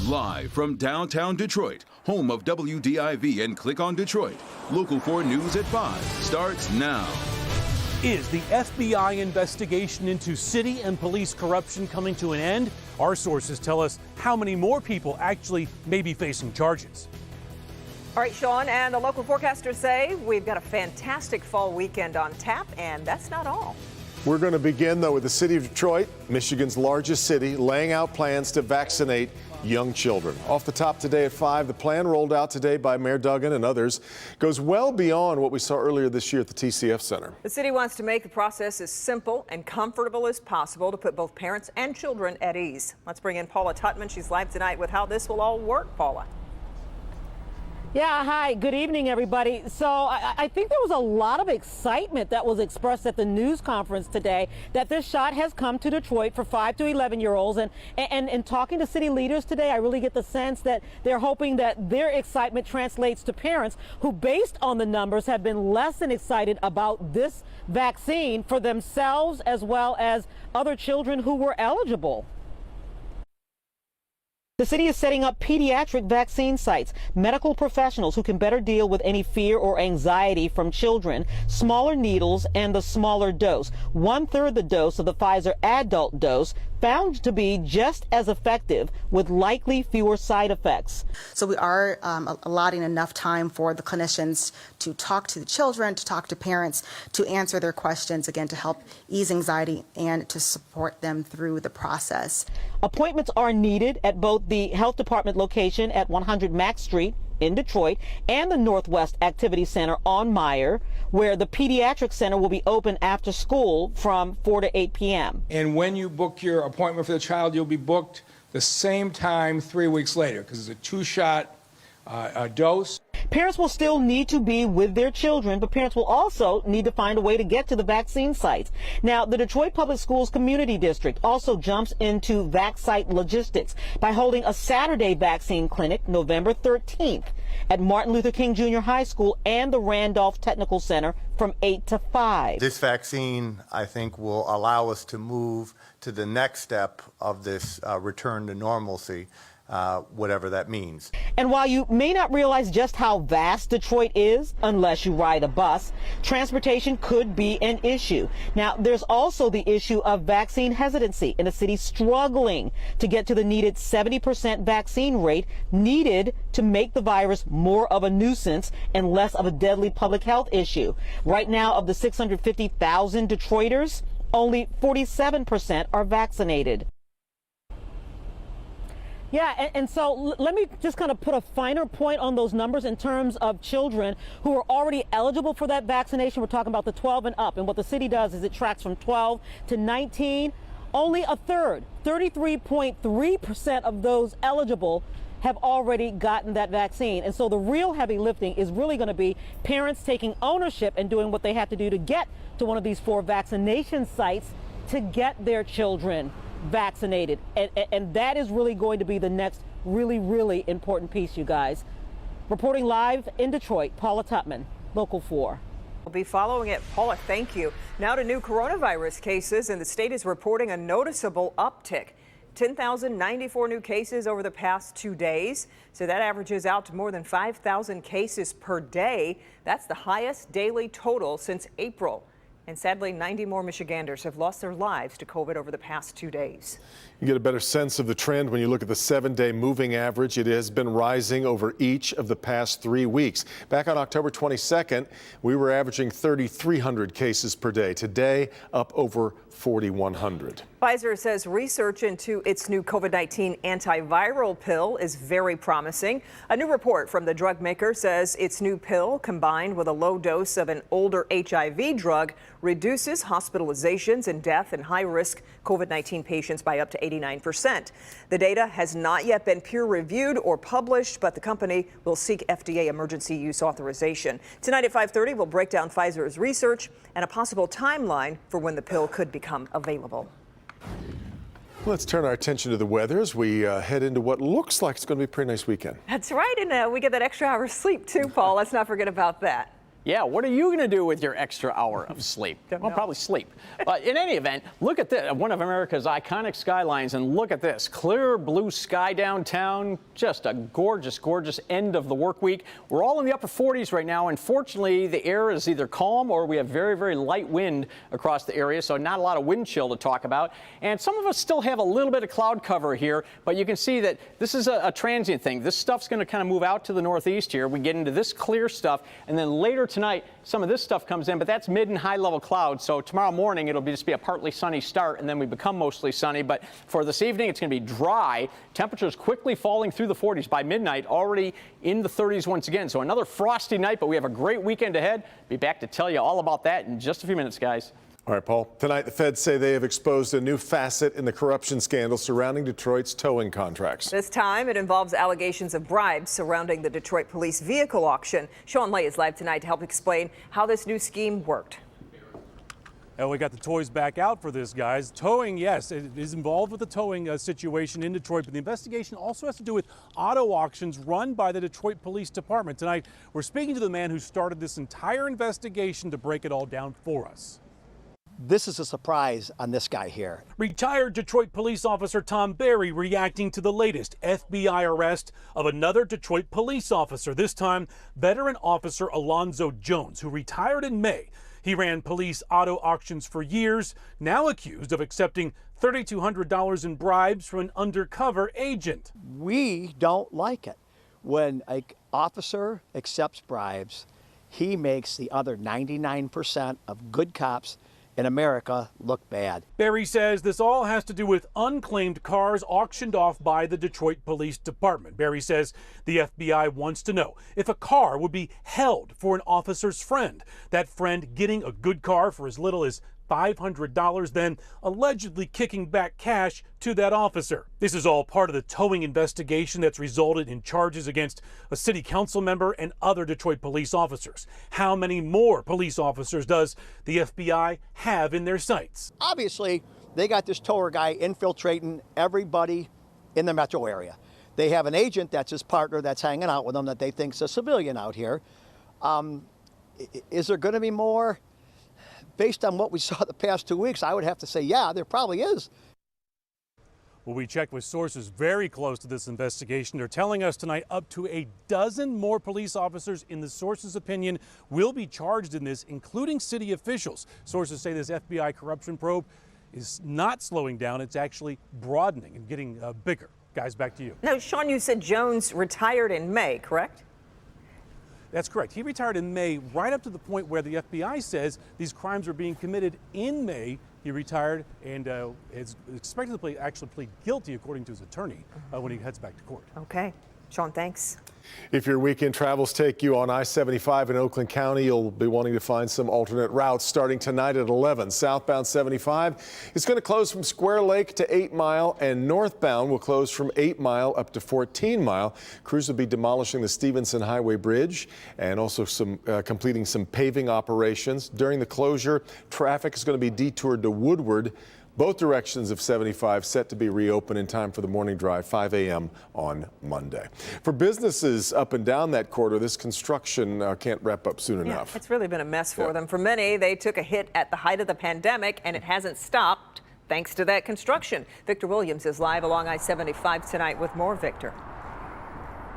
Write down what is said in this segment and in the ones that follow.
Live from downtown Detroit, home of WDIV and Click on Detroit, Local 4 News at 5 starts now. Is the FBI investigation into city and police corruption coming to an end? Our sources tell us how many more people actually may be facing charges. All right, Sean, and the local forecasters say we've got a fantastic fall weekend on tap, and that's not all. We're going to begin, though, with the city of Detroit, Michigan's largest city, laying out plans to vaccinate young children. Off the top today at 5, the plan rolled out today by Mayor Duggan and others goes well beyond what we saw earlier this year at the TCF Center. The city wants to make the process as simple and comfortable as possible to put both parents and children at ease. Let's bring in Paula Tutman. She's live tonight with how this will all work. Paula. Yeah, hi, good evening, everybody. So I think there was a lot of excitement that was expressed at the news conference today that this shot has come to Detroit for 5 to 11-year-olds. And in talking to city leaders today, I really get the sense that they're hoping that their excitement translates to parents who, based on the numbers, have been less than excited about this vaccine for themselves as well as other children who were eligible. The city is setting up pediatric vaccine sites, medical professionals who can better deal with any fear or anxiety from children, smaller needles, and the smaller dose. 1/3 the dose of the Pfizer adult dose, found to be just as effective with likely fewer side effects. So we are allotting enough time for the clinicians to talk to the children, to talk to parents, to answer their questions, again, to help ease anxiety and to support them through the process. Appointments are needed at both the health department location at 100 Mack Street in Detroit and the Northwest Activity Center on Meyer, where the pediatric center will be open after school from 4 to 8 p.m. And when you book your appointment for the child, you'll be booked the same time 3 weeks later, because it's a 2-shot dose. Parents will still need to be with their children, but parents will also need to find a way to get to the vaccine sites. Now, the Detroit Public Schools Community District also jumps into vac site logistics by holding a Saturday vaccine clinic November 13th at Martin Luther King Jr. High School and the Randolph Technical Center from 8 to 5. This vaccine, I think, will allow us to move to the next step of this return to normalcy. Whatever that means. And while you may not realize just how vast Detroit is, unless you ride a bus, transportation could be an issue. Now, there's also the issue of vaccine hesitancy in a city struggling to get to the needed 70% vaccine rate needed to make the virus more of a nuisance and less of a deadly public health issue. Right now, of the 650,000 Detroiters, only 47% are vaccinated. Yeah, and so let me just kind of put a finer point on those numbers in terms of children who are already eligible for that vaccination. We're talking about the 12 and up. And what the city does is it tracks from 12 to 19. Only a third, 33.3% of those eligible have already gotten that vaccine. And so the real heavy lifting is really going to be parents taking ownership and doing what they have to do to get to one of these 4 vaccination sites to get their children vaccinated. And that is really going to be the next really important piece, you guys. Reporting live in Detroit, Paula Tutman, Local 4. We'll be following it. Paula, thank you. Now to new coronavirus cases, and the state is reporting a noticeable uptick. 10,094 new cases over the past 2 days. So that averages out to more than 5,000 cases per day. That's the highest daily total since April. And sadly, 90 more Michiganders have lost their lives to COVID over the past 2 days. You get a better sense of the trend when you look at the 7-day moving average. It has been rising over each of the past 3 weeks. Back on October 22nd, we were averaging 3,300 cases per day. Today, up over 4,100. Pfizer says research into its new COVID-19 antiviral pill is very promising. A new report from the drug maker says its new pill, combined with a low dose of an older HIV drug, reduces hospitalizations and death in high-risk COVID-19 patients by up to 89%. The data has not yet been peer-reviewed or published, but the company will seek FDA emergency use authorization. Tonight at 5:30, we'll break down Pfizer's research and a possible timeline for when the pill could become available. Let's turn our attention to the weather as we head into what looks like it's going to be a pretty nice weekend. That's right, and we get that extra hour of sleep too, Paul. Let's not forget about that. Yeah, what are you going to do with your extra hour of sleep? Well, probably sleep. But in any event, look at this, one of America's iconic skylines, and look at this. Clear blue sky downtown, just a gorgeous, gorgeous end of the work week. We're all in the upper 40s right now, and fortunately, the air is either calm or we have very, very light wind across the area, so not a lot of wind chill to talk about. And some of us still have a little bit of cloud cover here, but you can see that this is a transient thing. This stuff's going to kind of move out to the northeast here. We get into this clear stuff, and then later tonight, some of this stuff comes in, but that's mid and high level clouds. So tomorrow morning, it'll just be a partly sunny start, and then we become mostly sunny. But for this evening, it's going to be dry. Temperatures quickly falling through the 40s by midnight, already in the 30s once again. So another frosty night, but we have a great weekend ahead. Be back to tell you all about that in just a few minutes, guys. All right, Paul. Tonight, the feds say they have exposed a new facet in the corruption scandal surrounding Detroit's towing contracts. This time, it involves allegations of bribes surrounding the Detroit police vehicle auction. Sean Lay is live tonight to help explain how this new scheme worked. And we got the toys back out for this, guys. Towing, yes, it is involved with the towing situation in Detroit, but the investigation also has to do with auto auctions run by the Detroit Police Department. Tonight, we're speaking to the man who started this entire investigation to break it all down for us. This is a surprise on this guy here. Retired Detroit police officer Tom Berry reacting to the latest FBI arrest of another Detroit police officer, this time veteran officer Alonzo Jones, who retired in May. He ran police auto auctions for years, now accused of accepting $3,200 in bribes from an undercover agent. We don't like it. When an officer accepts bribes, he makes the other 99% of good cops in America look bad. Berry says this all has to do with unclaimed cars auctioned off by the Detroit Police Department. Berry says the FBI wants to know if a car would be held for an officer's friend, that friend getting a good car for as little as $500, then allegedly kicking back cash to that officer. This is all part of the towing investigation that's resulted in charges against a city council member and other Detroit police officers. How many more police officers does the FBI have in their sights? Obviously, they got this tower guy infiltrating everybody in the metro area. They have an agent that's his partner that's hanging out with them that they think's a civilian out here. Is there going to be more? Based on what we saw the past 2 weeks, I would have to say, yeah, there probably is. Well, we checked with sources very close to this investigation. They're telling us tonight up to a dozen more police officers, in the source's opinion, will be charged in this, including city officials. Sources say this FBI corruption probe is not slowing down. It's actually broadening and getting bigger. Guys, back to you. Now, Sean, you said Jones retired in May, correct? That's correct. He retired in May, right up to the point where the FBI says these crimes are being committed in May. He retired and is expected to actually plead guilty, according to his attorney, when he heads back to court. Okay. Sean, thanks. If your weekend travels take you on I-75 in Oakland County, you'll be wanting to find some alternate routes starting tonight at 11. Southbound 75 is going to close from Square Lake to 8 Mile, and northbound will close from 8 Mile up to 14 Mile. Crews will be demolishing the Stevenson Highway Bridge and also completing some paving operations. During the closure, traffic is going to be detoured to Woodward. Both directions of 75 set to be reopened in time for the morning drive, 5 a.m. on Monday. For businesses up and down that corridor, this construction can't wrap up soon enough. It's really been a mess for them. For many, they took a hit at the height of the pandemic, and it hasn't stopped thanks to that construction. Victor Williams is live along I-75 tonight with more. Victor.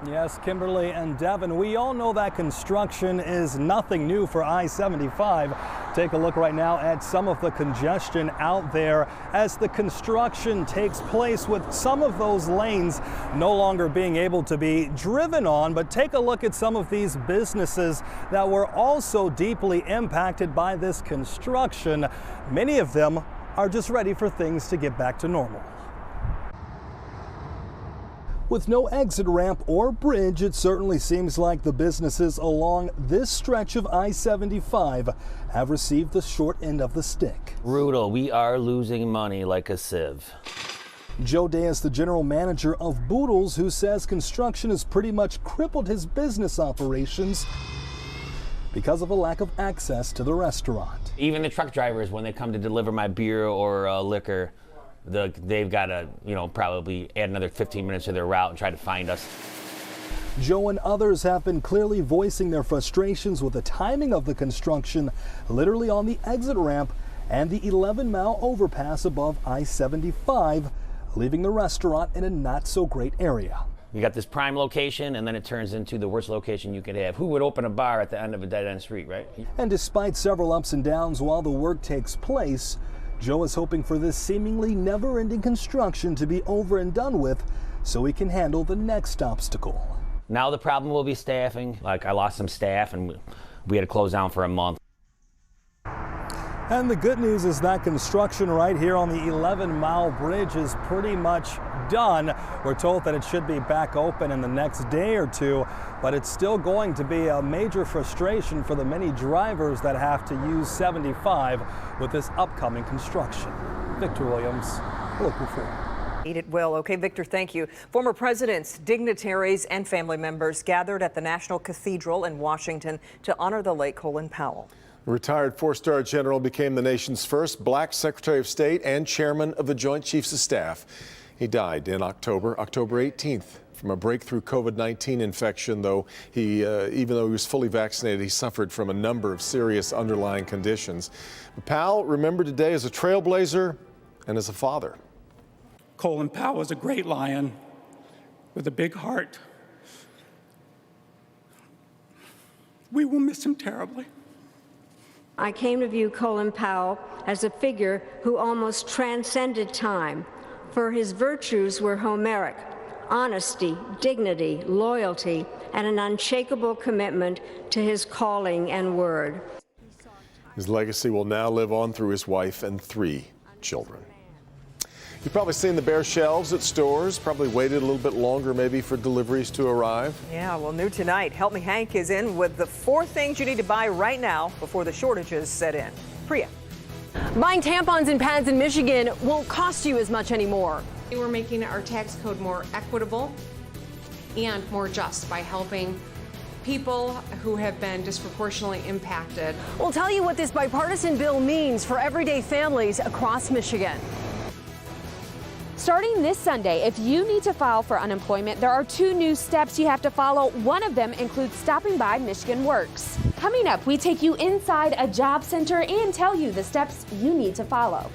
Yes, Kimberly and Devin, we all know that construction is nothing new for I-75. Take a look right now at some of the congestion out there as the construction takes place, with some of those lanes no longer being able to be driven on. But take a look at some of these businesses that were also deeply impacted by this construction. Many of them are just ready for things to get back to normal. With no exit ramp or bridge, it certainly seems like the businesses along this stretch of I-75 have received the short end of the stick. Brutal. We are losing money like a sieve. Joe Day is the general manager of Boodles, who says construction has pretty much crippled his business operations because of a lack of access to the restaurant. Even the truck drivers, when they come to deliver my beer or liquor, they've got to, probably add another 15 minutes to their route and try to find us. Joe and others have been clearly voicing their frustrations with the timing of the construction, literally on the exit ramp and the 11-mile overpass above I-75, leaving the restaurant in a not-so-great area. You got this prime location, and then it turns into the worst location you could have. Who would open a bar at the end of a dead-end street, right? And despite several ups and downs while the work takes place, Joe is hoping for this seemingly never-ending construction to be over and done with so he can handle the next obstacle. Now the problem will be staffing. Like, I lost some staff, and we had to close down for a month. And the good news is that construction right here on the 11-mile bridge is pretty much done. We're told that it should be back open in the next day or two, but it's still going to be a major frustration for the many drivers that have to use 75 with this upcoming construction. Victor Williams, Local 4. It will. Okay, Victor, thank you. Former presidents, dignitaries, and family members gathered at the National Cathedral in Washington to honor the late Colin Powell. The retired four-star general became the nation's first black Secretary of State and chairman of the Joint Chiefs of Staff. He died in October 18th, from a breakthrough COVID-19 infection, though even though he was fully vaccinated, he suffered from a number of serious underlying conditions. But Powell remembered today as a trailblazer and as a father. Colin Powell was a great lion with a big heart. We will miss him terribly. I came to view Colin Powell as a figure who almost transcended time, for his virtues were Homeric: honesty, dignity, loyalty, and an unshakable commitment to his calling and word. His legacy will now live on through his wife and 3 children. You've probably seen the bare shelves at stores, probably waited a little bit longer maybe for deliveries to arrive. Yeah, well, new tonight, Help Me Hank is in with the 4 things you need to buy right now before the shortages set in. Priya. Buying tampons and pads in Michigan won't cost you as much anymore. We're making our tax code more equitable and more just by helping people who have been disproportionately impacted. We'll tell you what this bipartisan bill means for everyday families across Michigan. Starting this Sunday, if you need to file for unemployment, there are 2 new steps you have to follow. One of them includes stopping by Michigan Works. Coming up, we take you inside a job center and tell you the steps you need to follow.